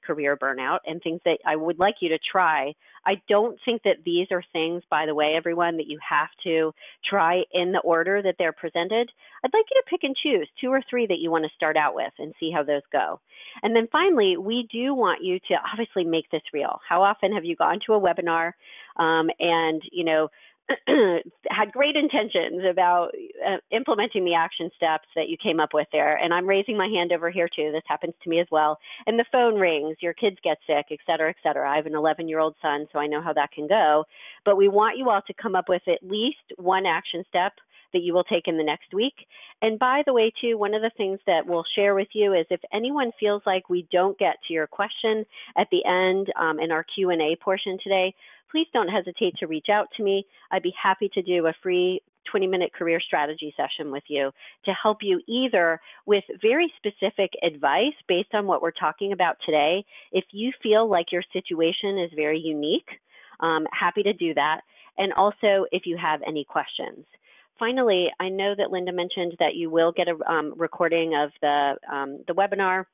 career burnout and things that I would like you to try. I don't think that these are things, by the way, everyone, that you have to try in the order that they're presented. I'd like you to pick and choose 2 or 3 that you want to start out with and see how those go. And then finally, we do want you to obviously make this real. How often have you gone to a webinar and, had great intentions about implementing the action steps that you came up with there? And I'm raising my hand over here too. This happens to me as well. And the phone rings, your kids get sick, et cetera, et cetera. I have an 11-year-old son, so I know how that can go. But we want you all to come up with at least one action step that you will take in the next week. And by the way, too, one of the things that we'll share with you is if anyone feels like we don't get to your question at the end in our Q&A portion today, please don't hesitate to reach out to me. I'd be happy to do a free 20-minute career strategy session with you to help you either with very specific advice based on what we're talking about today. If you feel like your situation is very unique, happy to do that. And also if you have any questions. Finally, I know that Linda mentioned that you will get a recording of the webinar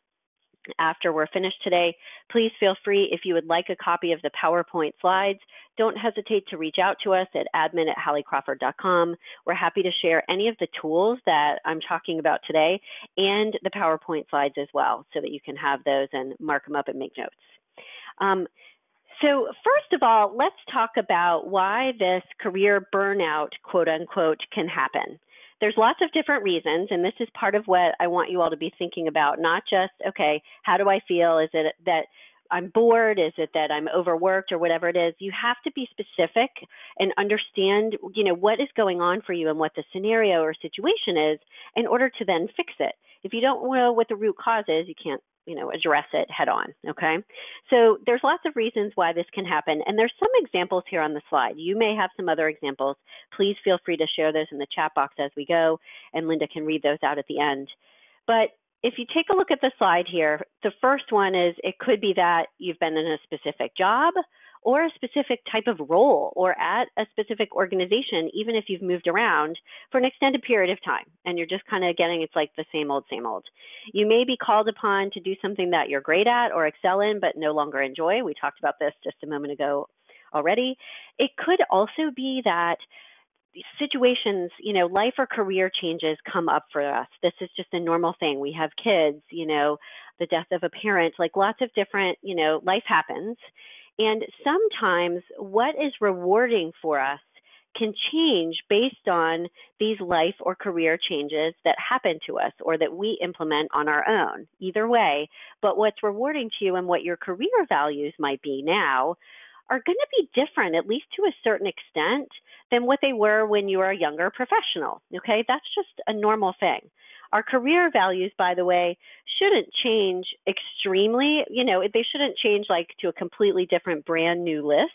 after we're finished today. Please feel free, if you would like a copy of the PowerPoint slides, don't hesitate to reach out to us at admin@halliecrawford.com. We're happy to share any of the tools that I'm talking about today and the PowerPoint slides as well, so that you can have those and mark them up and make notes. So first of all, let's talk about why this career burnout, quote unquote, can happen. There's lots of different reasons, and this is part of what I want you all to be thinking about, not just, okay, how do I feel? Is it that I'm bored? Is it that I'm overworked or whatever it is? You have to be specific and understand, what is going on for you and what the scenario or situation is in order to then fix it. If you don't know what the root cause is, you can't address it head on, okay? So there's lots of reasons why this can happen, and there's some examples here on the slide. You may have some other examples. Please feel free to share those in the chat box as we go, and Linda can read those out at the end. But if you take a look at the slide here, the first one is it could be that you've been in a specific job or a specific type of role or at a specific organization, even if you've moved around for an extended period of time and you're just kind of getting, it's like the same old, same old. You may be called upon to do something that you're great at or excel in, but no longer enjoy. We talked about this just a moment ago already. It could also be that situations, life or career changes come up for us. This is just a normal thing. We have kids, the death of a parent, like lots of different, life happens. And sometimes what is rewarding for us can change based on these life or career changes that happen to us or that we implement on our own. Either way, but what's rewarding to you and what your career values might be now are going to be different, at least to a certain extent, than what they were when you were a younger professional, okay? That's just a normal thing. Our career values, by the way, shouldn't change extremely. They shouldn't change like to a completely different brand new list,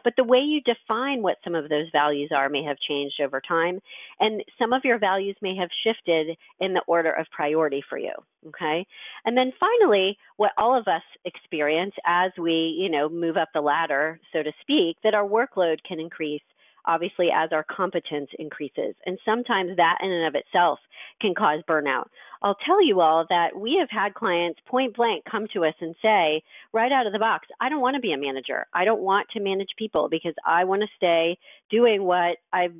but the way you define what some of those values are may have changed over time, and some of your values may have shifted in the order of priority for you, okay? And then finally, what all of us experience as we, move up the ladder, so to speak, that our workload can increase, obviously, as our competence increases. And sometimes that in and of itself can cause burnout. I'll tell you all that we have had clients point blank come to us and say, right out of the box, I don't want to be a manager. I don't want to manage people because I want to stay doing what I've,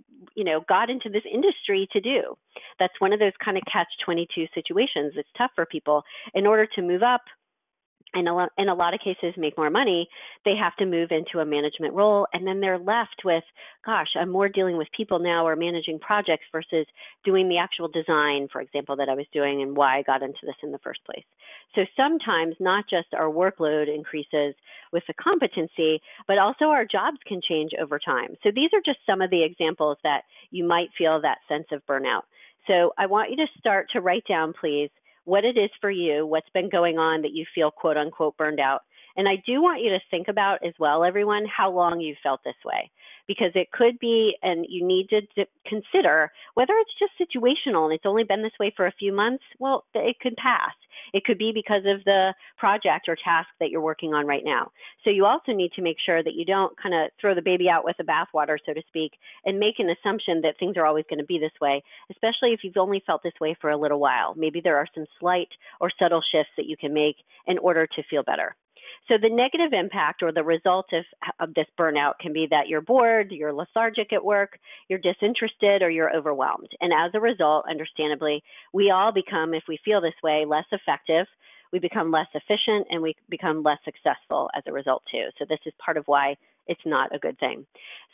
got into this industry to do. That's one of those kind of catch-22 situations. It's tough for people. In order to move up, in a lot of cases, make more money, they have to move into a management role, and then they're left with, gosh, I'm more dealing with people now or managing projects versus doing the actual design, for example, that I was doing and why I got into this in the first place. So sometimes not just our workload increases with the competency, but also our jobs can change over time. So these are just some of the examples that you might feel that sense of burnout. So I want you to start to write down, please, what it is for you, what's been going on that you feel, quote unquote, burned out. And I do want you to think about as well, everyone, how long you've felt this way, because it could be, and you need to consider whether it's just situational and it's only been this way for a few months. Well, it could pass. It could be because of the project or task that you're working on right now. So you also need to make sure that you don't kind of throw the baby out with the bathwater, so to speak, and make an assumption that things are always going to be this way, especially if you've only felt this way for a little while. Maybe there are some slight or subtle shifts that you can make in order to feel better. So the negative impact or the result of this burnout can be that you're bored, you're lethargic at work, you're disinterested, or you're overwhelmed. And as a result, understandably, we all become, if we feel this way, less effective. We become less efficient, and we become less successful as a result too. So this is part of why it's not a good thing.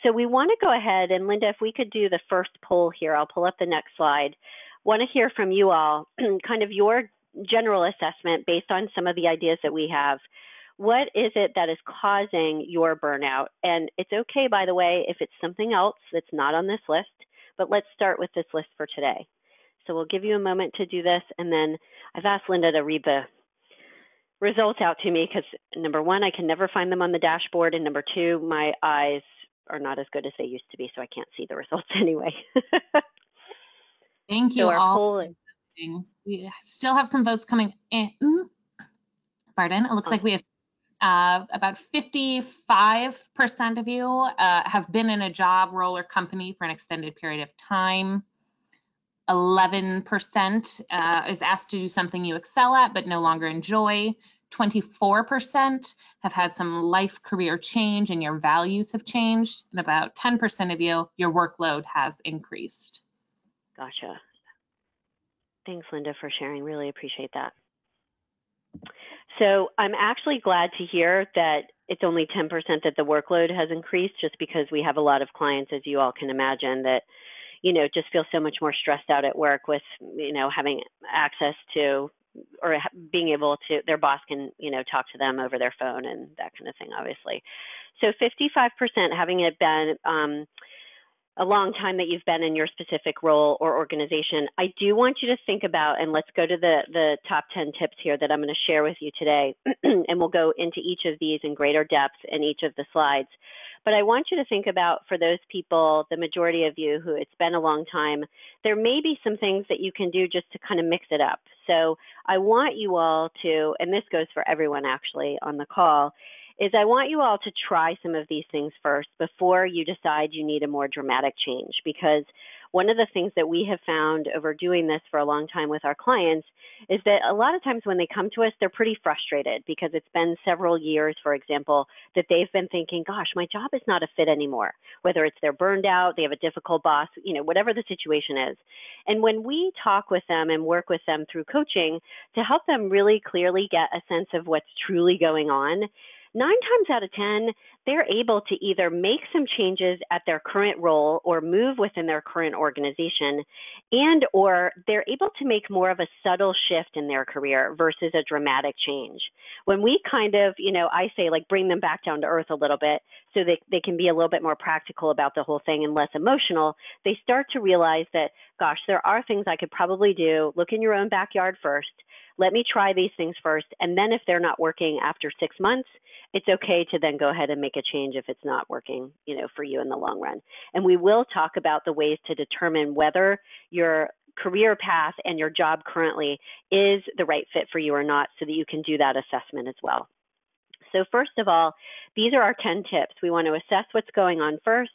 So we want to go ahead, and Linda, if we could do the first poll here, I'll pull up the next slide. Want to hear from you all, kind of your general assessment based on some of the ideas that we have. What is it that is causing your burnout? And it's okay, by the way, if it's something else that's not on this list, but let's start with this list for today. So we'll give you a moment to do this, and then I've asked Linda to read the results out to me because, number one, I can never find them on the dashboard, and number two, my eyes are not as good as they used to be, so I can't see the results anyway. Thank you so all. We still have some votes coming in. Pardon. It looks like we have about 55% of you have been in a job, role, or company for an extended period of time. 11% is asked to do something you excel at but no longer enjoy. 24% have had some life career change and your values have changed. And about 10% of you, your workload has increased. Gotcha. Thanks, Linda, for sharing. Really appreciate that. So I'm actually glad to hear that it's only 10% that the workload has increased, just because we have a lot of clients, as you all can imagine, that, just feel so much more stressed out at work with, having access to or being able to, their boss can, talk to them over their phone and that kind of thing, obviously. So 55%, having it been a long time that you've been in your specific role or organization, I do want you to think about, and let's go to the top 10 tips here that I'm going to share with you today, and we'll go into each of these in greater depth in each of the slides. But I want you to think about, for those people, the majority of you who it's been a long time, there may be some things that you can do just to kind of mix it up. So I want you all to, and this goes for everyone actually on the call, is I want you all to try some of these things first before you decide you need a more dramatic change. Because one of the things that we have found over doing this for a long time with our clients is that a lot of times when they come to us, they're pretty frustrated because it's been several years, for example, that they've been thinking, gosh, my job is not a fit anymore, whether it's they're burned out, they have a difficult boss, whatever the situation is. And when we talk with them and work with them through coaching to help them really clearly get a sense of what's truly going on, 9 times out of 10, they're able to either make some changes at their current role or move within their current organization, and or they're able to make more of a subtle shift in their career versus a dramatic change. When we kind of, I say like bring them back down to earth a little bit so they can be a little bit more practical about the whole thing and less emotional, they start to realize that, gosh, there are things I could probably do. Look in your own backyard first. Let me try these things first. And then if they're not working after 6 months, it's okay to then go ahead and make a change if it's not working, for you in the long run. And we will talk about the ways to determine whether your career path and your job currently is the right fit for you or not, so that you can do that assessment as well. So first of all, these are our 10 tips. We want to assess what's going on first.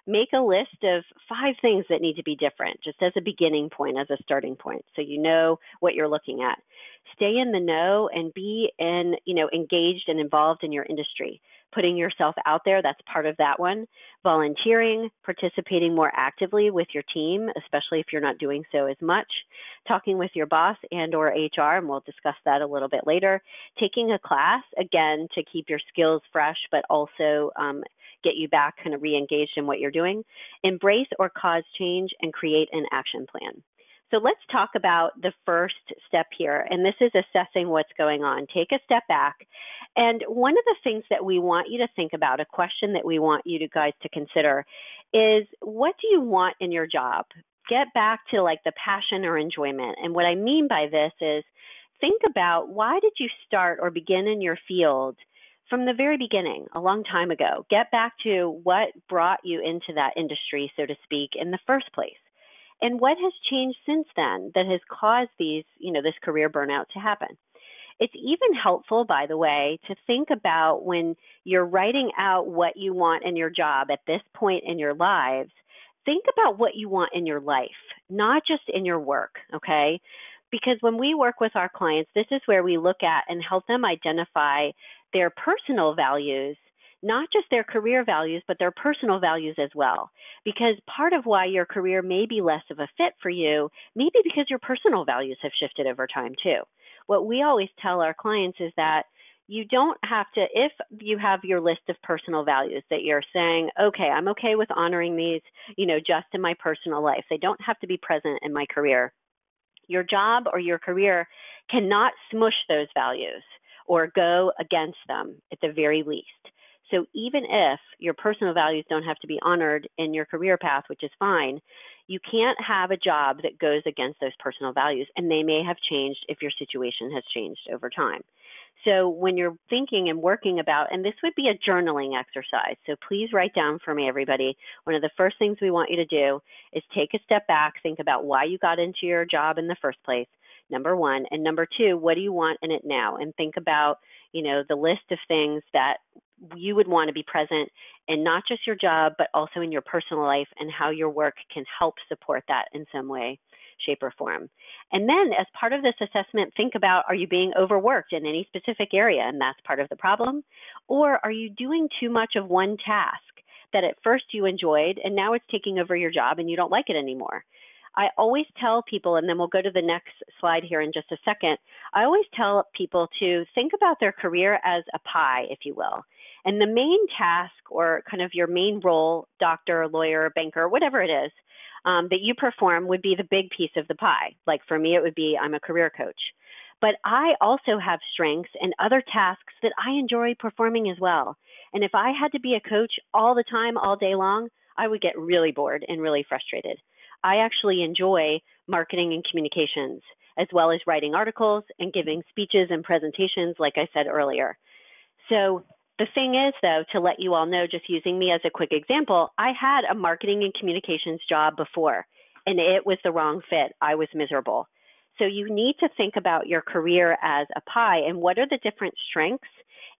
Make a list of 5 things that need to be different, just as a beginning point, as a starting point, so you know what you're looking at. Stay in the know and be engaged and involved in your industry. Putting yourself out there, that's part of that one. Volunteering, participating more actively with your team, especially if you're not doing so as much. Talking with your boss and or HR, and we'll discuss that a little bit later. Taking a class, again, to keep your skills fresh, but also get you back kind of re-engaged in what you're doing. Embrace or cause change and create an action plan. So let's talk about the first step here, and this is assessing what's going on. Take a step back, and one of the things that we want you to think about, a question that we want you guys to consider, is what do you want in your job? Get back to like the passion or enjoyment, and what I mean by this is think about, why did you start or begin in your field from the very beginning, a long time ago? Get back to what brought you into that industry, so to speak, in the first place. And what has changed since then that has caused these, this career burnout to happen? It's even helpful, by the way, to think about when you're writing out what you want in your job at this point in your lives, think about what you want in your life, not just in your work, okay? Because when we work with our clients, this is where we look at and help them identify their personal values, not just their career values, but their personal values as well. Because part of why your career may be less of a fit for you, maybe because your personal values have shifted over time too. What we always tell our clients is that you don't have to, if you have your list of personal values that you're saying, okay, I'm okay with honoring these, just in my personal life. They don't have to be present in my career. Your job or your career cannot smush those values or go against them at the very least. So even if your personal values don't have to be honored in your career path, which is fine, you can't have a job that goes against those personal values, and they may have changed if your situation has changed over time. So when you're thinking and working about, and this would be a journaling exercise, so please write down for me, everybody. One of the first things we want you to do is take a step back, think about why you got into your job in the first place, number one. And number two, what do you want in it now? And think about, the list of things that you would want to be present in not just your job, but also in your personal life, and how your work can help support that in some way, shape, or form. And then as part of this assessment, think about, are you being overworked in any specific area? And that's part of the problem. Or are you doing too much of one task that at first you enjoyed, and now it's taking over your job and you don't like it anymore? I always tell people, and then we'll go to the next slide here in just a second, I always tell people to think about their career as a pie, if you will. And the main task, or kind of your main role, doctor, lawyer, banker, whatever it is, that you perform would be the big piece of the pie. Like for me, it would be I'm a career coach. But I also have strengths and other tasks that I enjoy performing as well. And if I had to be a coach all the time, all day long, I would get really bored and really frustrated. I actually enjoy marketing and communications, as well as writing articles and giving speeches and presentations, like I said earlier. So the thing is, though, to let you all know, just using me as a quick example, I had a marketing and communications job before, and it was the wrong fit. I was miserable. So you need to think about your career as a pie, and what are the different strengths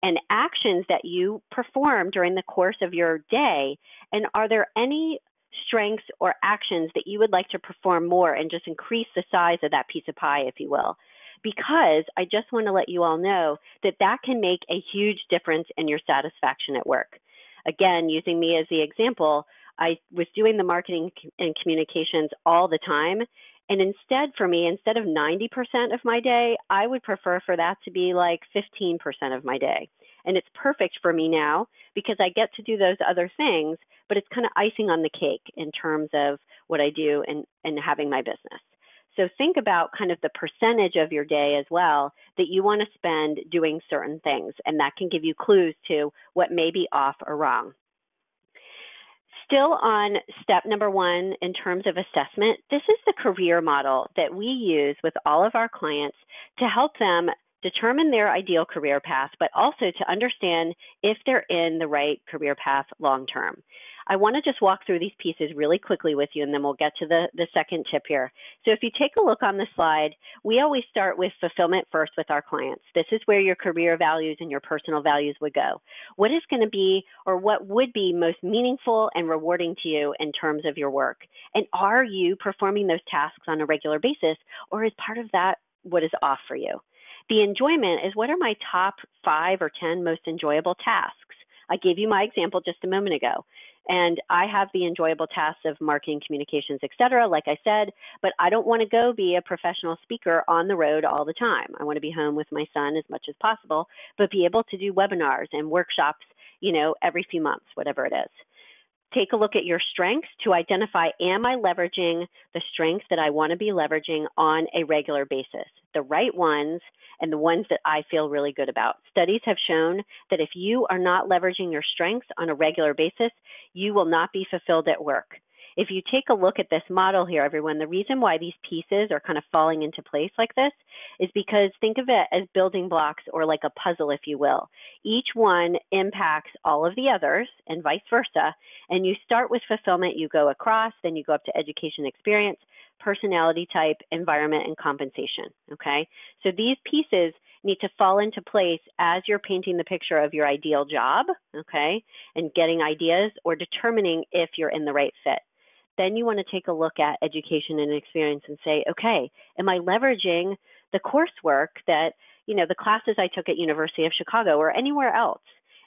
and actions that you perform during the course of your day, and are there any strengths or actions that you would like to perform more and just increase the size of that piece of pie, if you will? Because I just want to let you all know that that can make a huge difference in your satisfaction at work. Again, using me as the example, I was doing the marketing and communications all the time. And instead of 90% of my day, I would prefer for that to be like 15% of my day. And it's perfect for me now because I get to do those other things, but it's kind of icing on the cake in terms of what I do and having my business. So think about kind of the percentage of your day as well that you want to spend doing certain things, and that can give you clues to what may be off or wrong. Still on step number one in terms of assessment, this is the career model that we use with all of our clients to help them determine their ideal career path, but also to understand if they're in the right career path long term. I want to just walk through these pieces really quickly with you, and then we'll get to the second tip here. So if you take a look on the slide, we always start with fulfillment first with our clients. This is where your career values and your personal values would go. What is going to be, or what would be most meaningful and rewarding to you in terms of your work? And are you performing those tasks on a regular basis, or is part of that what is off for you? The enjoyment is, what are my top 5 or 10 most enjoyable tasks? I gave you my example just a moment ago. And I have the enjoyable tasks of marketing, communications, et cetera, like I said, but I don't want to go be a professional speaker on the road all the time. I want to be home with my son as much as possible, but be able to do webinars and workshops, every few months, whatever it is. Take a look at your strengths to identify, am I leveraging the strengths that I want to be leveraging on a regular basis? The right ones and the ones that I feel really good about. Studies have shown that if you are not leveraging your strengths on a regular basis, you will not be fulfilled at work. If you take a look at this model here, everyone, the reason why these pieces are kind of falling into place like this is because think of it as building blocks, or like a puzzle, if you will. Each one impacts all of the others and vice versa. And you start with fulfillment, you go across, then you go up to education experience, personality type, environment, and compensation, okay? So these pieces need to fall into place as you're painting the picture of your ideal job, okay, and getting ideas or determining if you're in the right fit. Then you want to take a look at education and experience and say, okay, am I leveraging the coursework that, the classes I took at University of Chicago or anywhere else?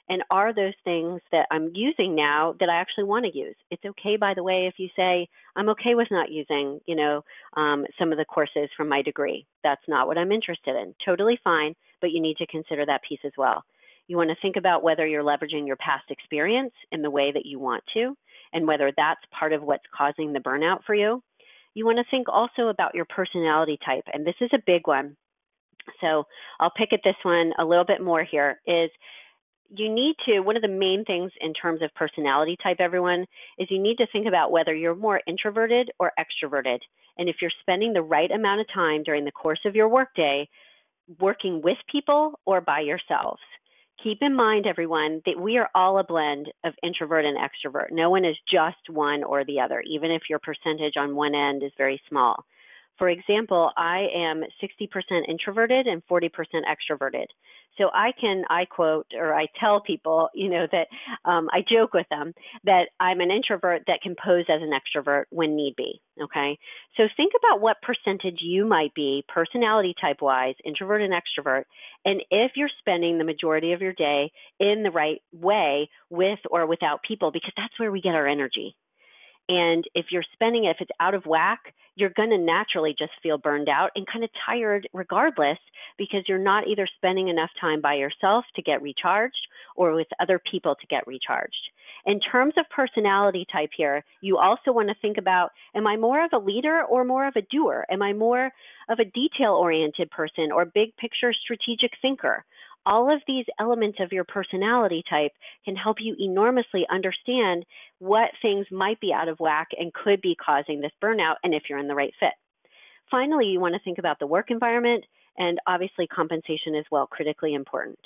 And are those things that I'm using now that I actually want to use? It's okay, by the way, if you say, I'm okay with not using, some of the courses from my degree. That's not what I'm interested in. Totally fine, but you need to consider that piece as well. You want to think about whether you're leveraging your past experience in the way that you want to, and whether that's part of what's causing the burnout for you. You want to think also about your personality type, and this is a big one. So I'll pick at this one a little bit more here, is you need to, one of the main things in terms of personality type, everyone, is you need to think about whether you're more introverted or extroverted. And if you're spending the right amount of time during the course of your workday working with people or by yourselves. Keep in mind, everyone, that we are all a blend of introvert and extrovert. No one is just one or the other, even if your percentage on one end is very small. For example, I am 60% introverted and 40% extroverted. So I quote, or I tell people, that I joke with them that I'm an introvert that can pose as an extrovert when need be, okay? So think about what percentage you might be personality type-wise, introvert and extrovert, and if you're spending the majority of your day in the right way with or without people, because that's where we get our energy. And if you're spending it, if it's out of whack, you're going to naturally just feel burned out and kind of tired regardless, because you're not either spending enough time by yourself to get recharged or with other people to get recharged. In terms of personality type here, you also want to think about, am I more of a leader or more of a doer? Am I more of a detail-oriented person or big picture strategic thinker? All of these elements of your personality type can help you enormously understand what things might be out of whack and could be causing this burnout, and if you're in the right fit. Finally, you want to think about the work environment, and obviously compensation is critically important.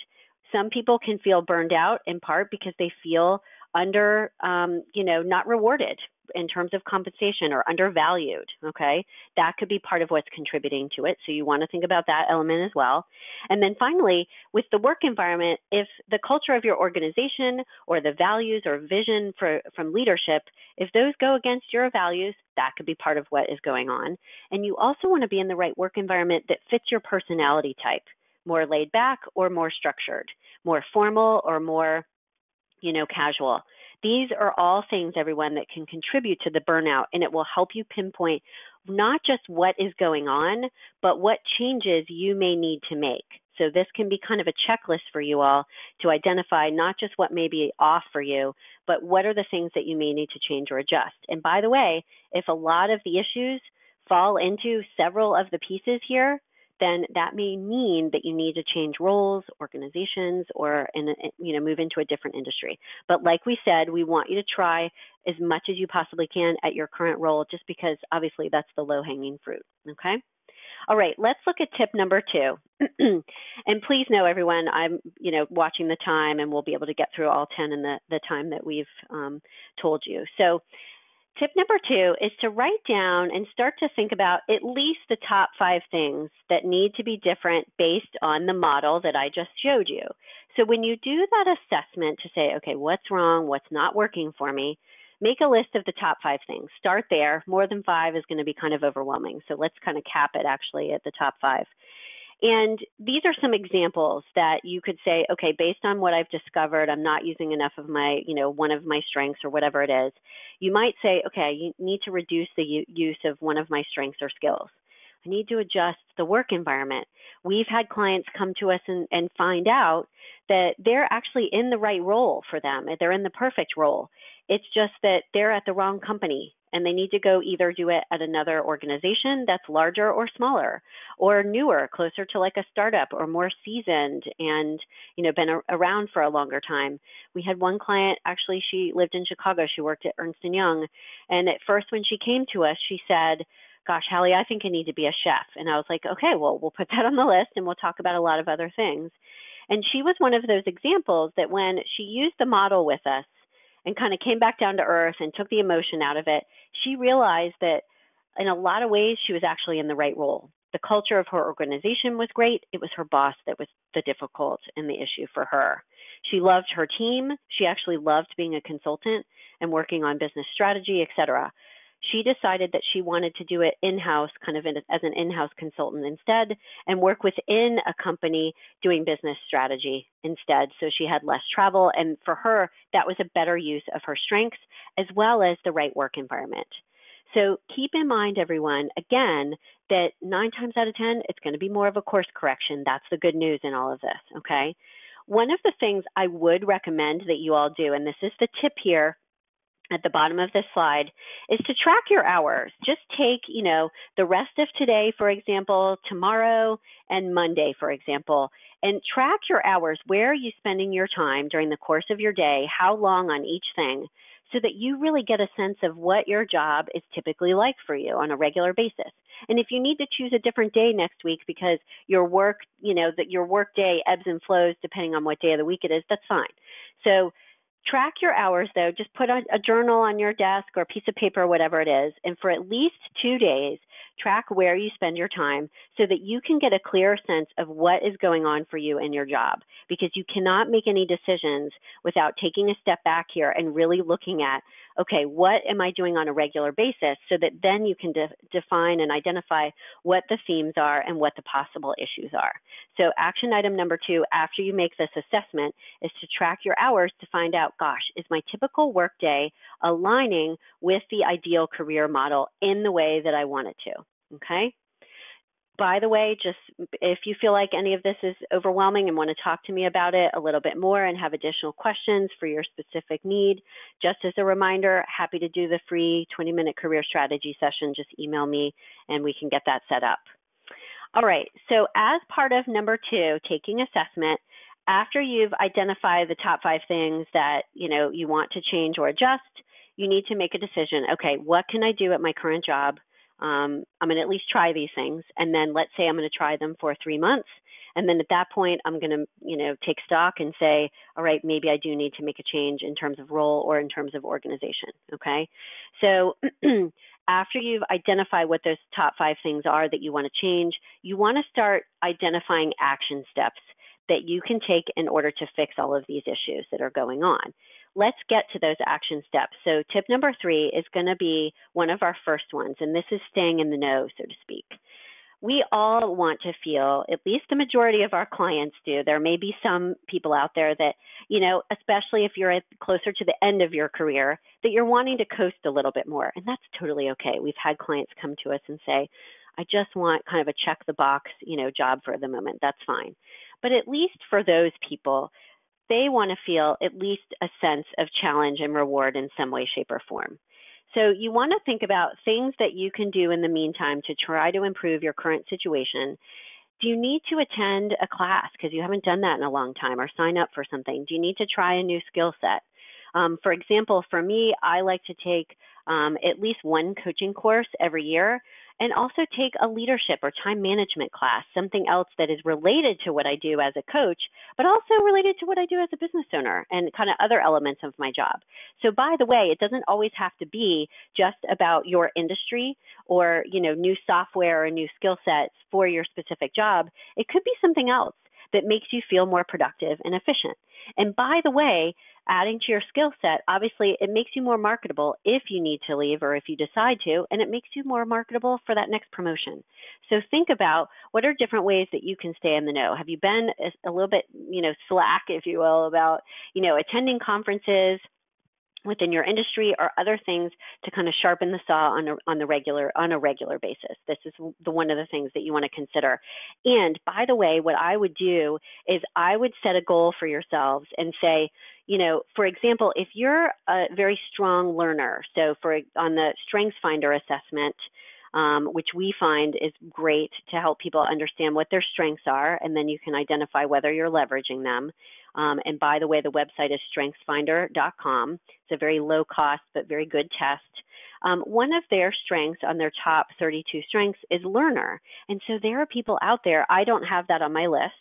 Some people can feel burned out in part because they feel not rewarded in terms of compensation or undervalued, okay? That could be part of what's contributing to it. So you want to think about that element as well. And then finally, with the work environment, if the culture of your organization or the values or vision from leadership, if those go against your values, that could be part of what is going on. And you also want to be in the right work environment that fits your personality type, more laid back or more structured, more formal or more casual. These are all things, everyone, that can contribute to the burnout, and it will help you pinpoint not just what is going on, but what changes you may need to make. So this can be kind of a checklist for you all to identify not just what may be off for you, but what are the things that you may need to change or adjust. And by the way, if a lot of the issues fall into several of the pieces here, then that may mean that you need to change roles, organizations, or move into a different industry. But like we said, we want you to try as much as you possibly can at your current role, just because obviously that's the low-hanging fruit, okay? All right, let's look at tip number 2. And please know, everyone, I'm watching the time, and we'll be able to get through all 10 in the time that we've told you. So tip number 2 is to write down and start to think about at least the top 5 things that need to be different based on the model that I just showed you. So when you do that assessment to say, okay, what's wrong, what's not working for me, make a list of the top 5 things. Start there. More than 5 is going to be kind of overwhelming. So let's kind of cap it actually at the top 5. And these are some examples that you could say, okay, based on what I've discovered, I'm not using enough of my, one of my strengths or whatever it is. You might say, okay, you need to reduce the use of one of my strengths or skills. I need to adjust the work environment. We've had clients come to us and find out that they're actually in the right role for them. They're in the perfect role. It's just that they're at the wrong company, and they need to go either do it at another organization that's larger or smaller, or newer, closer to like a startup, or more seasoned and, been around for a longer time. We had one client, actually, she lived in Chicago. She worked at Ernst & Young. And at first when she came to us, she said, gosh, Hallie, I think I need to be a chef. And I was like, okay, well, we'll put that on the list and we'll talk about a lot of other things. And she was one of those examples that when she used the model with us and kind of came back down to earth and took the emotion out of it, she realized that in a lot of ways she was actually in the right role. The culture of her organization was great. It was her boss that was the difficult and the issue for her. She loved her team. She actually loved being a consultant and working on business strategy, et cetera. She decided that she wanted to do it in-house, kind of as an in-house consultant instead, and work within a company doing business strategy instead. So she had less travel, and for her, that was a better use of her strengths as well as the right work environment. So keep in mind, everyone, again, that 9 times out of 10, it's going to be more of a course correction. That's the good news in all of this, okay? One of the things I would recommend that you all do, and this is the tip here at the bottom of this slide, is to track your hours. Just take, the rest of today, for example, tomorrow and Monday, for example, and track your hours. Where are you spending your time during the course of your day? How long on each thing? So that you really get a sense of what your job is typically like for you on a regular basis. And if you need to choose a different day next week because your work, that your work day ebbs and flows depending on what day of the week it is, that's fine. So track your hours, though. Just put a journal on your desk or a piece of paper, whatever it is, and for at least 2 days, track where you spend your time so that you can get a clear sense of what is going on for you in your job, because you cannot make any decisions without taking a step back here and really looking at, okay, what am I doing on a regular basis, so that then you can define and identify what the themes are and what the possible issues are. So action item number 2, after you make this assessment, is to track your hours to find out, gosh, is my typical workday aligning with the ideal career model in the way that I want it to? Okay. By the way, just if you feel like any of this is overwhelming and want to talk to me about it a little bit more and have additional questions for your specific need, just as a reminder, happy to do the free 20-minute career strategy session. Just email me and we can get that set up. All right. So as part of number 2, taking assessment, after you've identified the top 5 things that you want to change or adjust, you need to make a decision. Okay, what can I do at my current job? I'm going to at least try these things. And then let's say I'm going to try them for 3 months. And then at that point, I'm going to, take stock and say, all right, maybe I do need to make a change in terms of role or in terms of organization. Okay. So after you've identified what those top 5 things are that you want to change, you want to start identifying action steps that you can take in order to fix all of these issues that are going on. Let's get to those action steps. So tip number 3 is going to be one of our first ones, and this is staying in the know, so to speak. We all want to feel, at least the majority of our clients do. There may be some people out there that, especially if you're closer to the end of your career, that you're wanting to coast a little bit more, and that's totally okay. We've had clients come to us and say, I just want kind of a check the box, job for the moment. That's fine. But at least for those people, they want to feel at least a sense of challenge and reward in some way, shape, or form. So you want to think about things that you can do in the meantime to try to improve your current situation. Do you need to attend a class because you haven't done that in a long time, or sign up for something? Do you need to try a new skill set? For example, for me, I like to take at least one coaching course every year, and also take a leadership or time management class, something else that is related to what I do as a coach, but also related to what I do as a business owner and kind of other elements of my job. So by the way, it doesn't always have to be just about your industry or, new software or new skill sets for your specific job. It could be something else that makes you feel more productive and efficient. And by the way, adding to your skill set, obviously it makes you more marketable if you need to leave or if you decide to, and it makes you more marketable for that next promotion. So think about what are different ways that you can stay in the know. Have you been a little bit, slack, if you will, about, attending conferences within your industry or other things to kind of sharpen the saw on a regular basis? This is one of the things that you want to consider. And by the way, what I would do is I would set a goal for yourselves and say, for example, if you're a very strong learner, so on the Strengths Finder assessment, which we find is great to help people understand what their strengths are, and then you can identify whether you're leveraging them. And by the way, the website is strengthsfinder.com. It's a very low cost but very good test. One of their strengths on their top 32 strengths is learner. And so there are people out there, I don't have that on my list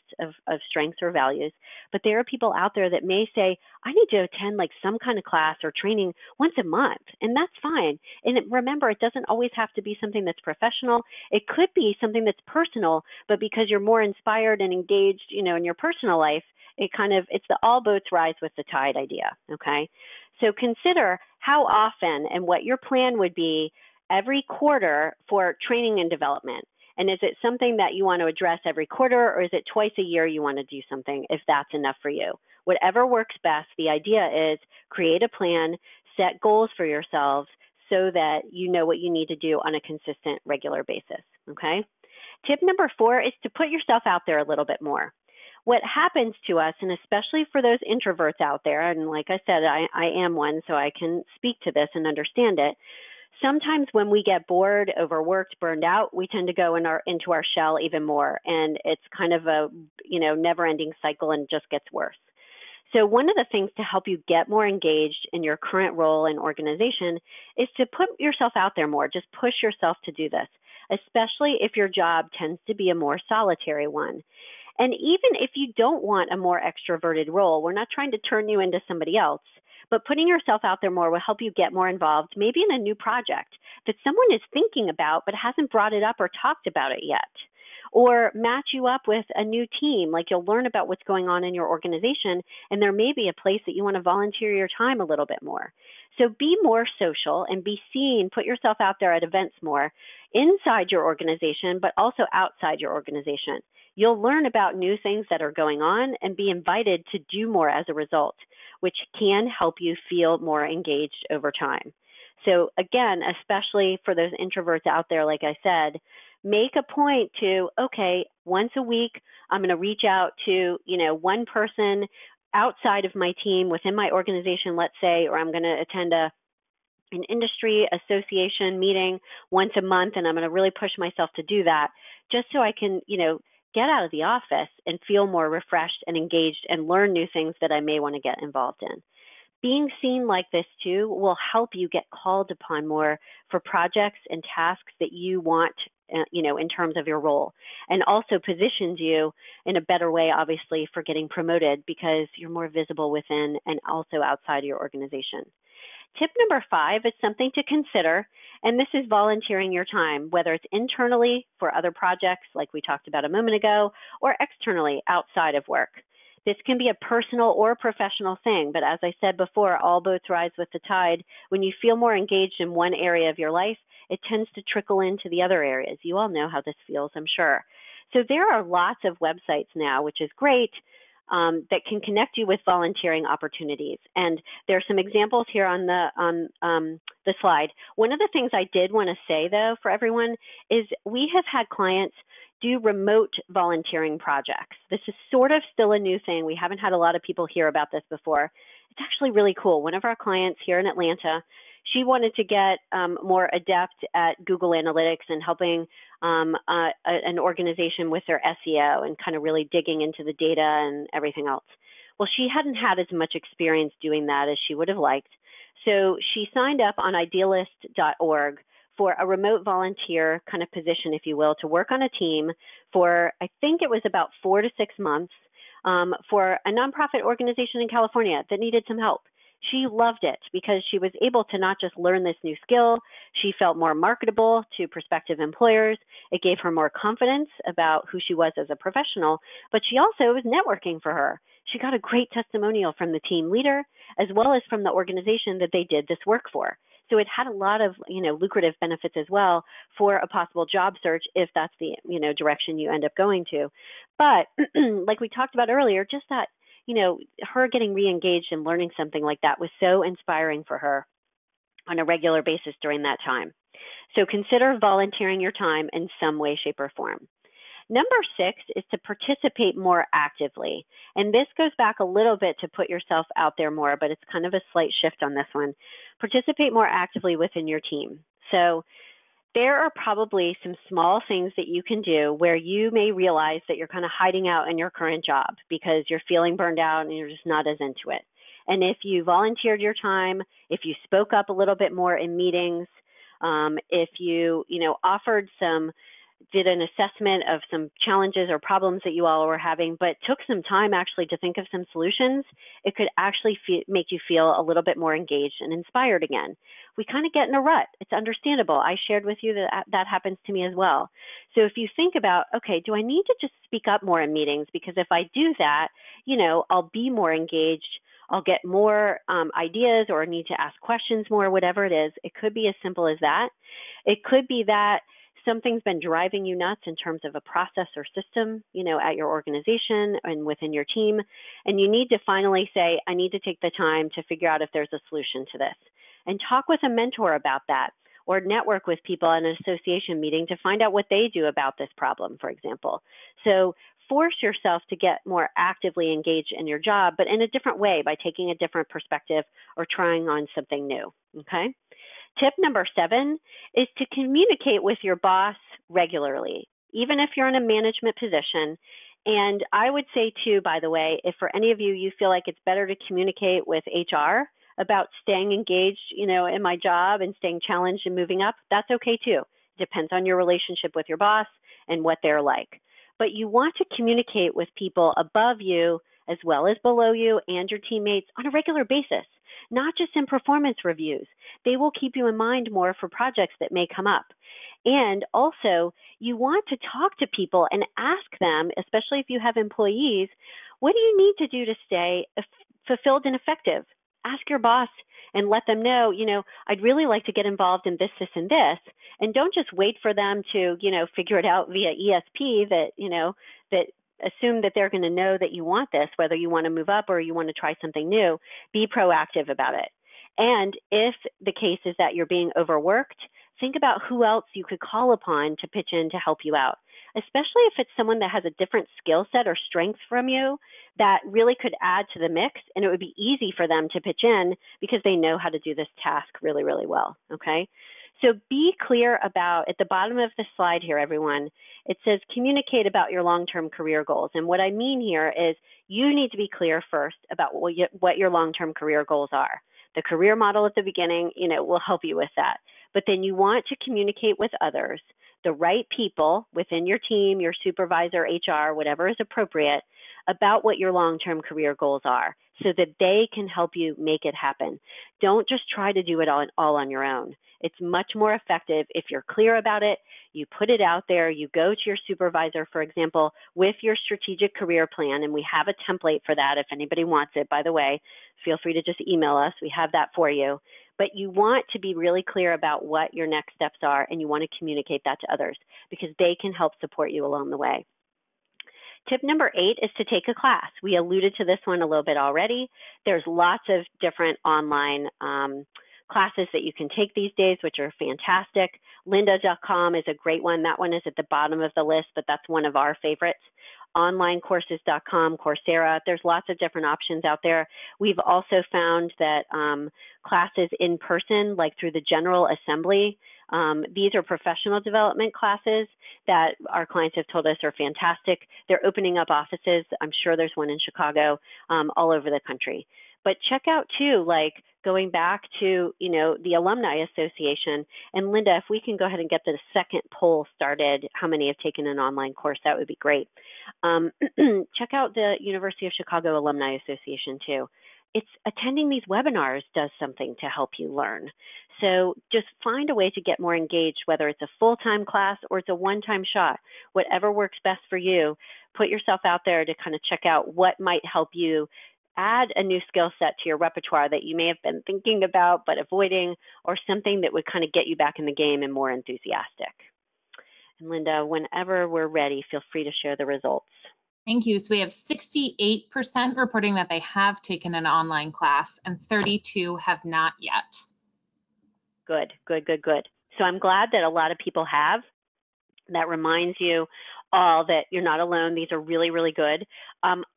of strengths or values, but there are people out there that may say, I need to attend like some kind of class or training once a month, and that's fine. And remember, it doesn't always have to be something that's professional. It could be something that's personal, but because you're more inspired and engaged, in your personal life, it's the all boats rise with the tide idea, okay? So consider how often and what your plan would be every quarter for training and development? And is it something that you want to address every quarter, or is it twice a year you want to do something, if that's enough for you? Whatever works best, the idea is create a plan, set goals for yourselves so that you know what you need to do on a consistent, regular basis, okay? Tip number 4 is to put yourself out there a little bit more. What happens to us, and especially for those introverts out there, and like I said, I am one, so I can speak to this and understand it. Sometimes when we get bored, overworked, burned out, we tend to go into our shell even more, and it's kind of a never-ending cycle and just gets worse. So one of the things to help you get more engaged in your current role and organization is to put yourself out there more. Just push yourself to do this, especially if your job tends to be a more solitary one. And even if you don't want a more extroverted role, we're not trying to turn you into somebody else, but putting yourself out there more will help you get more involved, maybe in a new project that someone is thinking about but hasn't brought it up or talked about it yet. Or match you up with a new team, like you'll learn about what's going on in your organization, and there may be a place that you want to volunteer your time a little bit more. So be more social and be seen, put yourself out there at events more inside your organization, but also outside your organization. You'll learn about new things that are going on and be invited to do more as a result, which can help you feel more engaged over time. So again, especially for those introverts out there, like I said, make a point to, okay, once a week, I'm going to reach out to, one person outside of my team within my organization, let's say, or I'm going to attend an industry association meeting once a month, and I'm going to really push myself to do that just so I can, get out of the office and feel more refreshed and engaged and learn new things that I may want to get involved in. Being seen like this too will help you get called upon more for projects and tasks that you want, in terms of your role, and also positions you in a better way, obviously, for getting promoted because you're more visible within and also outside your organization. Tip number 5 is something to consider, and this is volunteering your time, whether it's internally for other projects like we talked about a moment ago, or externally outside of work. This can be a personal or professional thing, but as I said before, all boats rise with the tide. When you feel more engaged in one area of your life, it tends to trickle into the other areas. You all know how this feels, I'm sure. So there are lots of websites now, which is great, that can connect you with volunteering opportunities. And there are some examples here on the slide. One of the things I did want to say, though, for everyone is we have had clients do remote volunteering projects. This is sort of still a new thing. We haven't had a lot of people hear about this before. It's actually really cool. One of our clients here in Atlanta, she wanted to get more adept at Google Analytics and helping an organization with their SEO and kind of really digging into the data and everything else. Well, she hadn't had as much experience doing that as she would have liked. So she signed up on idealist.org for a remote volunteer kind of position, if you will, to work on a team for, I think it was about 4 to 6 months, for a nonprofit organization in California that needed some help. She loved it because she was able to not just learn this new skill, she felt more marketable to prospective employers. It gave her more confidence about who she was as a professional, but she also was networking for her. She got a great testimonial from the team leader as well as from the organization that they did this work for. So it had a lot of, lucrative benefits as well for a possible job search if that's the, direction you end up going to. But like we talked about earlier, just that, her getting re-engaged and learning something like that was so inspiring for her on a regular basis during that time. So consider volunteering your time in some way, shape, or form. Number 6 is to participate more actively. And this goes back a little bit to put yourself out there more, but it's kind of a slight shift on this one. Participate more actively within your team. So there are probably some small things that you can do where you may realize that you're kind of hiding out in your current job because you're feeling burned out and you're just not as into it. And if you volunteered your time, if you spoke up a little bit more in meetings, if you, did an assessment of some challenges or problems that you all were having, but took some time actually to think of some solutions, it could actually make you feel a little bit more engaged and inspired again. We kind of get in a rut. It's understandable. I shared with you that happens to me as well. So if you think about, okay, do I need to just speak up more in meetings? Because if I do that, I'll be more engaged. I'll get more ideas or need to ask questions more, whatever it is. It could be as simple as that. It could be that something's been driving you nuts in terms of a process or system, at your organization and within your team. And you need to finally say, I need to take the time to figure out if there's a solution to this. And talk with a mentor about that, or network with people at an association meeting to find out what they do about this problem, for example. So force yourself to get more actively engaged in your job, but in a different way, by taking a different perspective or trying on something new, okay? Tip number 7 is to communicate with your boss regularly, even if you're in a management position. And I would say too, by the way, if for any of you feel like it's better to communicate with HR about staying engaged, in my job and staying challenged and moving up, that's okay too. It depends on your relationship with your boss and what they're like. But you want to communicate with people above you as well as below you and your teammates on a regular basis, not just in performance reviews. They will keep you in mind more for projects that may come up. And also, you want to talk to people and ask them, especially if you have employees, what do you need to do to stay fulfilled and effective? Ask your boss and let them know, I'd really like to get involved in this, this, and this. And don't just wait for them to, figure it out via ESP that assume that they're going to know that you want this, whether you want to move up or you want to try something new. Be proactive about it. And if the case is that you're being overworked, think about who else you could call upon to pitch in to help you out, especially if it's someone that has a different skill set or strength from you that really could add to the mix, and it would be easy for them to pitch in because they know how to do this task really, really well, okay? So be clear about, at the bottom of the slide here, everyone, it says communicate about your long-term career goals. And what I mean here is you need to be clear first about what your long-term career goals are. The career model at the beginning, will help you with that. But then you want to communicate with others, the right people within your team, your supervisor, HR, whatever is appropriate, about what your long-term career goals are so that they can help you make it happen. Don't just try to do it all on your own. It's much more effective if you're clear about it, you put it out there, you go to your supervisor, for example, with your strategic career plan, and we have a template for that if anybody wants it, by the way. Feel free to just email us. We have that for you. But you want to be really clear about what your next steps are, and you want to communicate that to others because they can help support you along the way. Tip number 8 is to take a class. We alluded to this one a little bit already. There's lots of different online classes that you can take these days, which are fantastic. Lynda.com is a great one. That one is at the bottom of the list, but that's one of our favorites. Onlinecourses.com, Coursera. There's lots of different options out there. We've also found that classes in person, like through the General Assembly, these are professional development classes that our clients have told us are fantastic. They're opening up offices. I'm sure there's one in Chicago, all over the country. But check out too, like going back to, the Alumni Association. And Lynda, if we can go ahead and get the second poll started, how many have taken an online course, that would be great. Check out the University of Chicago Alumni Association too. It's attending these webinars does something to help you learn. So just find a way to get more engaged, whether it's a full-time class or it's a one-time shot, whatever works best for you. Put yourself out there to kind of check out what might help you add a new skill set to your repertoire that you may have been thinking about but avoiding, or something that would kind of get you back in the game and more enthusiastic. And Lynda, whenever we're ready, feel free to share the results. Thank you. So we have 68% reporting that they have taken an online class and 32 have not yet. Good. So I'm glad that a lot of people have. That reminds you all that you're not alone. These are really, really good.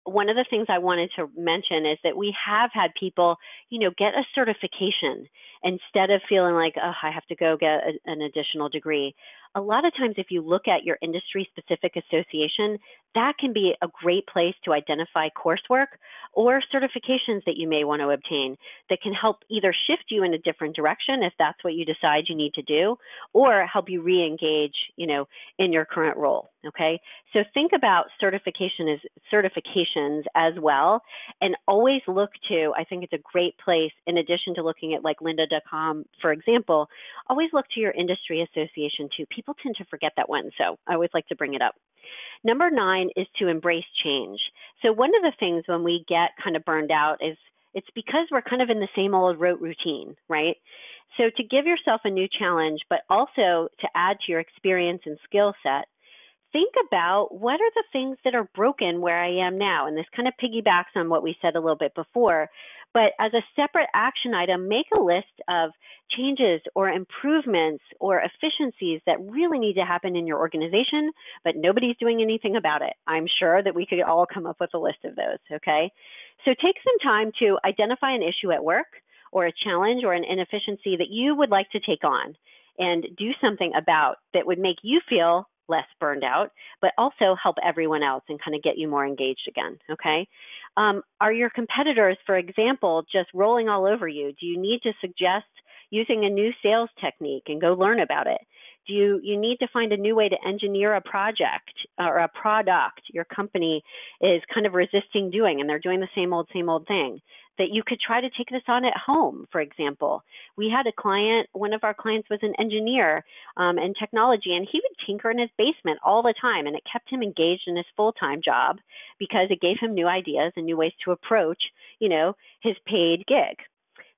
One of the things I wanted to mention is that we have had people, get a certification instead of feeling like, oh, I have to go get an additional degree. A lot of times, if you look at your industry-specific association, that can be a great place to identify coursework or certifications that you may want to obtain that can help either shift you in a different direction if that's what you decide you need to do, or help you re-engage, in your current role, okay? So think about certifications as well, and always look to, I think it's a great place, in addition to looking at like lynda.com, for example, always look to your industry association too. People tend to forget that one, so I always like to bring it up. Number 9 is to embrace change. So one of the things when we get kind of burned out is It's because we're kind of in the same old rote routine, right? So to give yourself a new challenge, but also to add to your experience and skill set, think about what are the things that are broken where I am now. And this kind of piggybacks on what we said a little bit before. But as a separate action item, make a list of changes or improvements or efficiencies that really need to happen in your organization, but nobody's doing anything about it. I'm sure that we could all come up with a list of those, okay? So take some time to identify an issue at work or a challenge or an inefficiency that you would like to take on and do something about that would make you feel less burned out, but also help everyone else and kind of get you more engaged again, okay? Are your competitors, for example, just rolling all over you? Do you need to suggest using a new sales technique and go learn about it? Do you need to find a new way to engineer a project or a product your company is kind of resisting doing and they're doing the same old thing? That you could try to take this on at home, for example. We had a client, one of our clients was an engineer in technology, and he would tinker in his basement all the time, and it kept him engaged in his full-time job because it gave him new ideas and new ways to approach, his paid gig.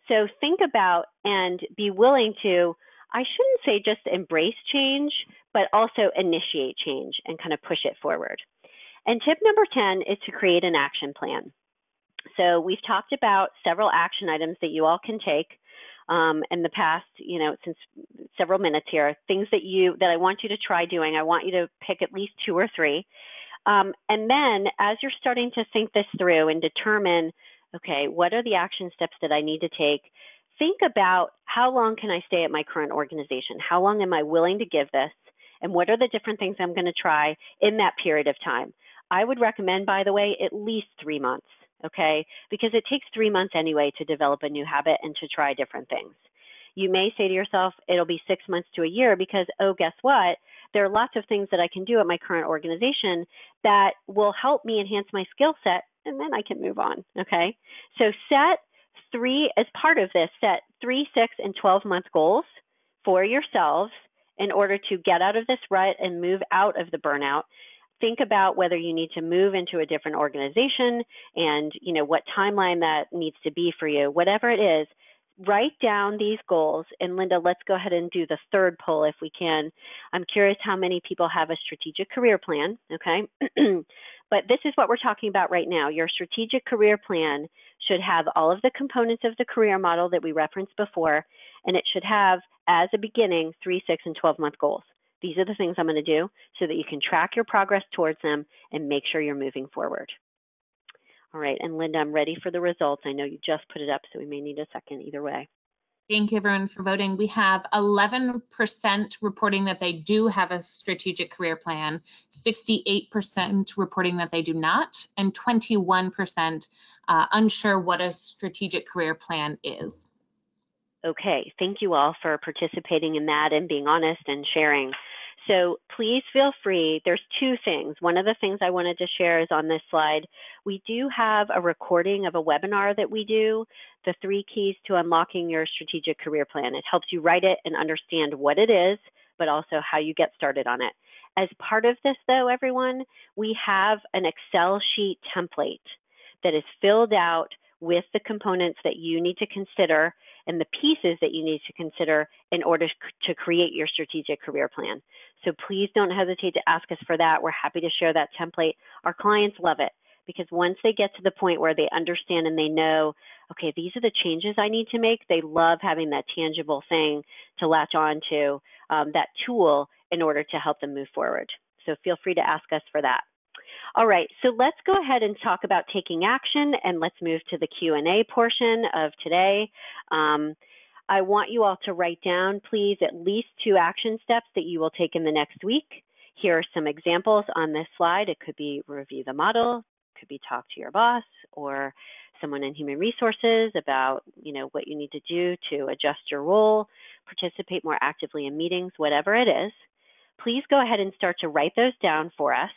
So think about and be willing to, I shouldn't say just embrace change, but also initiate change and kind of push it forward. And tip number 10 is to create an action plan. So we've talked about several action items that you all can take in the past, since several minutes here, things that I want you to try doing. I want you to pick at least 2 or 3. And then as you're starting to think this through and determine, okay, what are the action steps that I need to take? Think about how long can I stay at my current organization? How long am I willing to give this? And what are the different things I'm going to try in that period of time? I would recommend, by the way, at least 3 months. Okay, because it takes 3 months anyway to develop a new habit and to try different things. You may say to yourself, it'll be 6 months to a year because, guess what? There are lots of things that I can do at my current organization that will help me enhance my skill set, and then I can move on, okay? So set 3 7, 6, and 12-month goals for yourselves in order to get out of this rut and move out of the burnout. Think about whether you need to move into a different organization and, what timeline that needs to be for you. Whatever it is, write down these goals. And Linda, let's go ahead and do the third poll if we can. I'm curious how many people have a strategic career plan, okay? But this is what we're talking about right now. Your strategic career plan should have all of the components of the career model that we referenced before, and it should have, as a beginning, 3, 6, and 12-month goals. These are the things I'm going to do so that you can track your progress towards them and make sure you're moving forward. All right, and Linda, I'm ready for the results. I know you just put it up, so we may need a second either way. Thank you, everyone, for voting. We have 11% reporting that they do have a strategic career plan, 68% reporting that they do not, and 21% unsure what a strategic career plan is. Okay, thank you all for participating in that and being honest and sharing. So please feel free. There's 2 things. One of the things I wanted to share is on this slide. We do have a recording of a webinar that we do, the 3 keys to unlocking your strategic career plan. It helps you write it and understand what it is, but also how you get started on it. As part of this, though, everyone, we have an Excel sheet template that is filled out with the components that you need to consider and the pieces that you need to consider in order to create your strategic career plan. So please don't hesitate to ask us for that. We're happy to share that template. Our clients love it because once they get to the point where they understand and they know, okay, these are the changes I need to make, they love having that tangible thing to latch on to, that tool in order to help them move forward. So feel free to ask us for that. All right, so let's go ahead and talk about taking action, and let's move to the Q&A portion of today. I want you all to write down, please, at least 2 action steps that you will take in the next week. Here are some examples on this slide. It could be review the model, it could be talk to your boss or someone in human resources about, what you need to do to adjust your role, participate more actively in meetings, whatever it is. Please go ahead and start to write those down for us.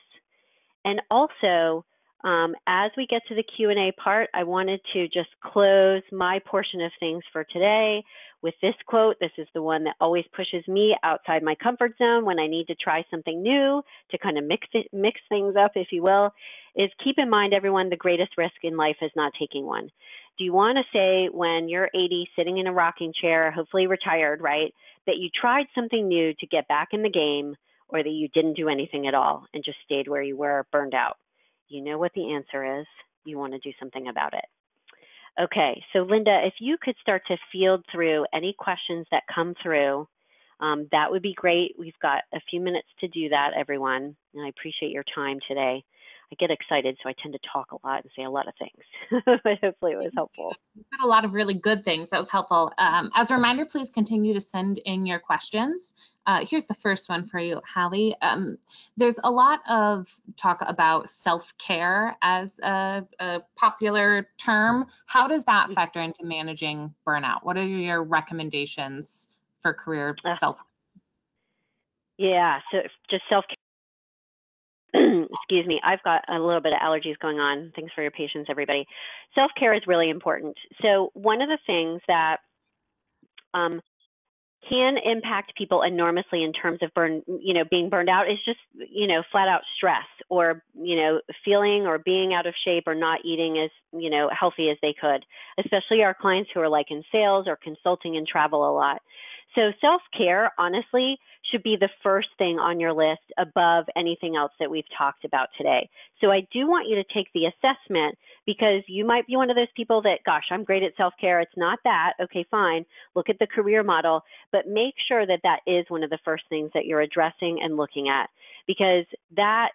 And also, as we get to the Q&A part, I wanted to just close my portion of things for today with this quote. This is the one that always pushes me outside my comfort zone when I need to try something new to kind of mix things up, if you will, is keep in mind, everyone, the greatest risk in life is not taking one. Do you want to say when you're 80, sitting in a rocking chair, hopefully retired, right, that you tried something new to get back in the game, or that you didn't do anything at all and just stayed where you were, burned out? You know what the answer is. You want to do something about it. Okay, so Linda, if you could start to field through any questions that come through, that would be great. We've got a few minutes to do that, everyone, and I appreciate your time today. I get excited, so I tend to talk a lot and say a lot of things, but hopefully it was helpful. You said a lot of really good things. That was helpful. As a reminder, please continue to send in your questions. Here's the first one for you, Hallie. There's a lot of talk about self-care as a popular term. How does that factor into managing burnout? What are your recommendations for career self-care? Yeah, so just self-care. Excuse me, I've got a little bit of allergies going on. Thanks for your patience, everybody. Self-care is really important. So one of the things that can impact people enormously in terms of being burned out is just, flat out stress, or, feeling or being out of shape or not eating as, healthy as they could, especially our clients who are like in sales or consulting and travel a lot. So self-care, honestly, should be the first thing on your list above anything else that we've talked about today. So I do want you to take the assessment, because you might be one of those people that, gosh, I'm great at self-care. It's not that. Okay, fine. Look at the career model, but make sure that that is one of the first things that you're addressing and looking at, because that,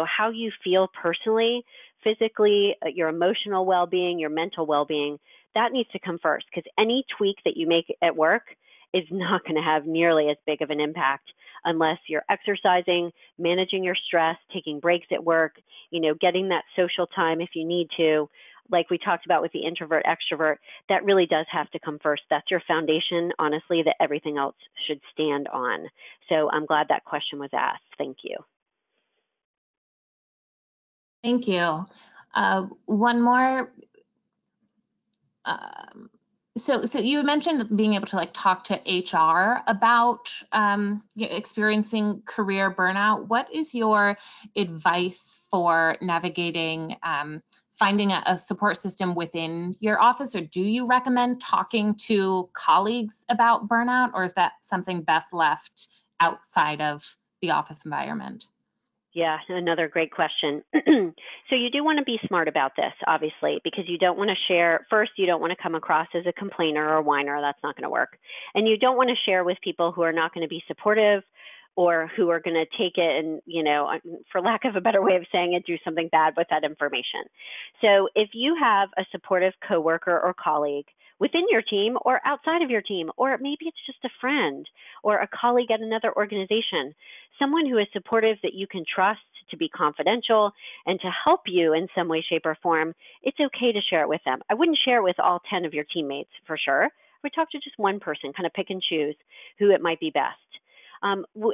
how you feel personally, physically, your emotional well-being, your mental well-being, that needs to come first, because any tweak that you make at work is not going to have nearly as big of an impact unless you're exercising, managing your stress, taking breaks at work, getting that social time if you need to. Like we talked about with the introvert extrovert, that really does have to come first. That's your foundation, honestly, that everything else should stand on. So I'm glad that question was asked. Thank you. Thank you. One more. So you mentioned being able to talk to HR about experiencing career burnout. What is your advice for navigating finding a support system within your office, or do you recommend talking to colleagues about burnout, or is that something best left outside of the office environment? Yeah, another great question. So you do want to be smart about this, obviously, because you don't want to share. First, you don't want to come across as a complainer or a whiner. That's not going to work. And you don't want to share with people who are not going to be supportive, or who are going to take it and, for lack of a better way of saying it, do something bad with that information. So if you have a supportive coworker or colleague within your team or outside of your team, or maybe it's just a friend or a colleague at another organization, someone who is supportive that you can trust to be confidential and to help you in some way, shape, or form, it's okay to share it with them. I wouldn't share it with all 10 of your teammates for sure. I would talk to just one person, kind of pick and choose who it might be best.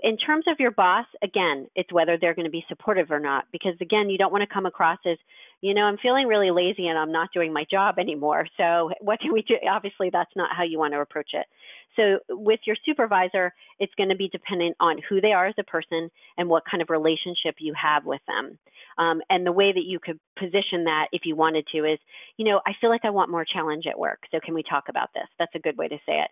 In terms of your boss, again, it's whether they're going to be supportive or not, because again, you don't want to come across as, I'm feeling really lazy and I'm not doing my job anymore. So what can we do? Obviously, that's not how you want to approach it. So with your supervisor, it's going to be dependent on who they are as a person and what kind of relationship you have with them. And the way that you could position that, if you wanted to, is, I feel like I want more challenge at work. So can we talk about this? That's a good way to say it.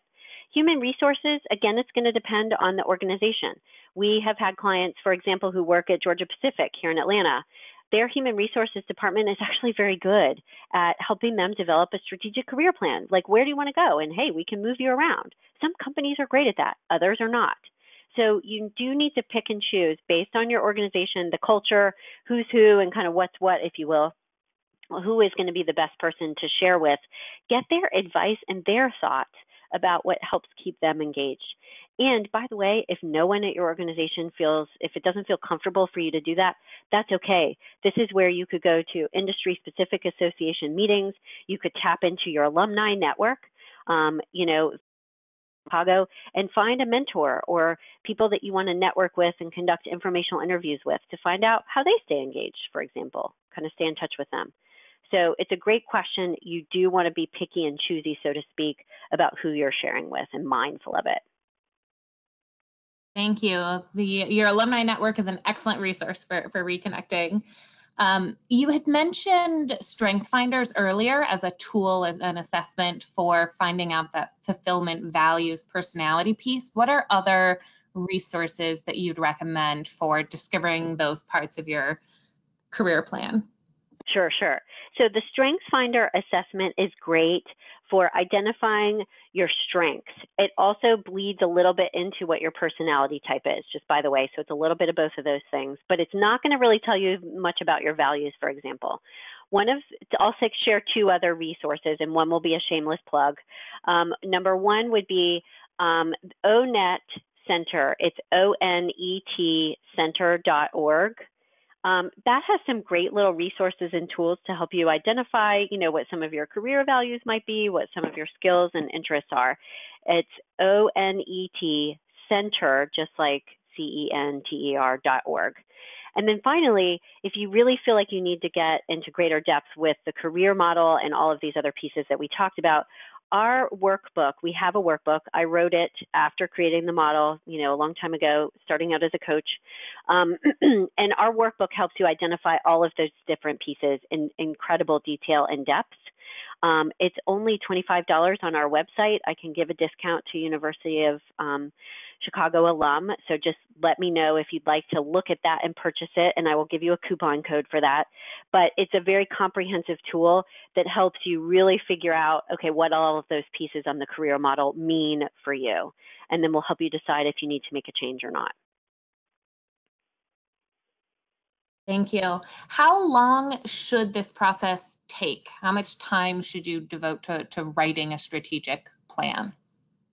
Human resources, again, it's going to depend on the organization. We have had clients, for example, who work at Georgia Pacific here in Atlanta. Their human resources department is actually very good at helping them develop a strategic career plan. Like, where do you want to go? And hey, we can move you around. Some companies are great at that. Others are not. So you do need to pick and choose based on your organization, the culture, who's who, and kind of what's what, if you will. Who is going to be the best person to share with. Get their advice and their thoughts about what helps keep them engaged. And by the way, if no one at your organization if it doesn't feel comfortable for you to do that, that's okay. This is where you could go to industry-specific association meetings. You could tap into your alumni network, Chicago, and find a mentor or people that you want to network with and conduct informational interviews with to find out how they stay engaged, for example, kind of stay in touch with them. So it's a great question. You do want to be picky and choosy, so to speak, about who you're sharing with and mindful of it. Thank you. Your alumni network is an excellent resource for reconnecting. You had mentioned Strength Finders earlier as a tool, as an assessment for finding out that fulfillment, values, personality piece. What are other resources that you'd recommend for discovering those parts of your career plan? Sure. So the Strengths Finder assessment is great for identifying your strengths. It also bleeds a little bit into what your personality type is, just by the way. So it's a little bit of both of those things, but it's not going to really tell you much about your values, for example. I'll share two other resources, and one will be a shameless plug. Number one would be ONET Center. It's ONET Center.org. That has some great little resources and tools to help you identify, what some of your career values might be, what some of your skills and interests are. It's ONET Center, just like CENTER.org. And then finally, if you really feel like you need to get into greater depth with the career model and all of these other pieces that we talked about, our workbook, we have a workbook. I wrote it after creating the model, a long time ago, starting out as a coach. And our workbook helps you identify all of those different pieces in incredible detail and depth. It's only $25 on our website. I can give a discount to University of Chicago alum. So just let me know if you'd like to look at that and purchase it, and I will give you a coupon code for that. But it's a very comprehensive tool that helps you really figure out, okay, what all of those pieces on the career model mean for you. And then we'll help you decide if you need to make a change or not. Thank you. How long should this process take? How much time should you devote to writing a strategic plan?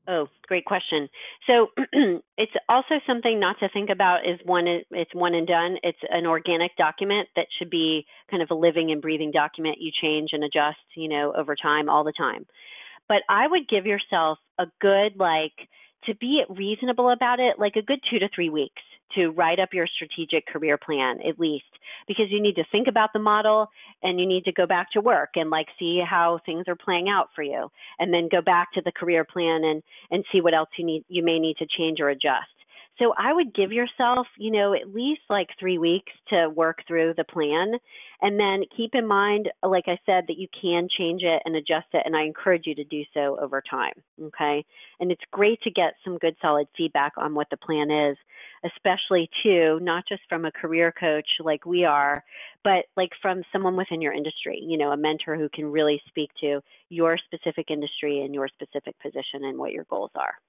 Oh, great question. So it's also something not to think about it's one and done. It's an organic document that should be kind of a living and breathing document. You change and adjust, over time, all the time. But I would give yourself a good, to be reasonable about it, like a good 2 to 3 weeks to write up your strategic career plan, at least, because you need to think about the model and you need to go back to work and see how things are playing out for you, and then go back to the career plan and see what else you may need to change or adjust. So I would give yourself, at least 3 weeks to work through the plan. And then keep in mind, like I said, that you can change it and adjust it. And I encourage you to do so over time. Okay. And it's great to get some good, solid feedback on what the plan is, especially too, not just from a career coach like we are, but from someone within your industry, a mentor who can really speak to your specific industry and your specific position and what your goals are.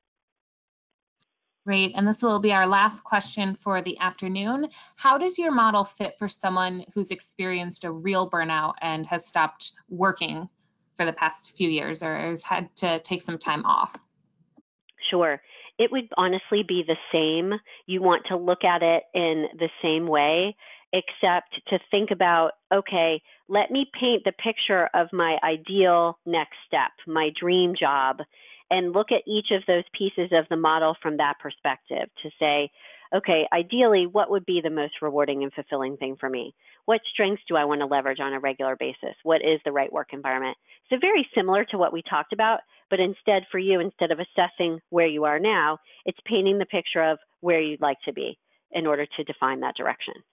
Great. And this will be our last question for the afternoon. How does your model fit for someone who's experienced a real burnout and has stopped working for the past few years or has had to take some time off? Sure. It would honestly be the same. You want to look at it in the same way, except to think about, okay, let me paint the picture of my ideal next step, my dream job, and look at each of those pieces of the model from that perspective to say, okay, ideally, what would be the most rewarding and fulfilling thing for me? What strengths do I want to leverage on a regular basis? What is the right work environment? So very similar to what we talked about, but instead of assessing where you are now, it's painting the picture of where you'd like to be in order to define that direction.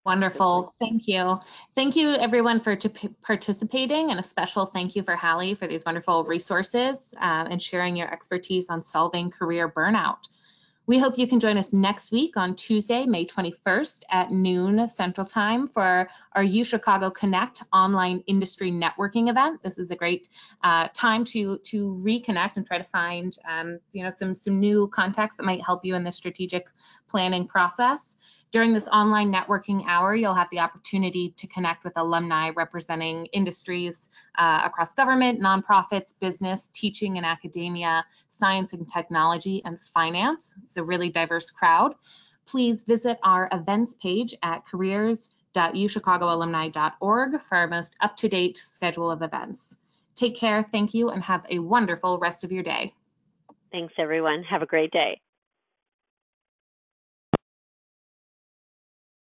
Wonderful. Thank you. Thank you, everyone, for participating, and a special thank you for Hallie for these wonderful resources and sharing your expertise on solving career burnout. We hope you can join us next week on Tuesday, May 21st at noon Central Time for our UChicago Connect online industry networking event. This is a great time to reconnect and try to find some new contacts that might help you in the strategic planning process. During this online networking hour, you'll have the opportunity to connect with alumni representing industries across government, nonprofits, business, teaching and academia, science and technology, and finance. It's a really diverse crowd. Please visit our events page at careers.uchicagoalumni.org for our most up-to-date schedule of events. Take care, thank you, and have a wonderful rest of your day. Thanks, everyone. Have a great day.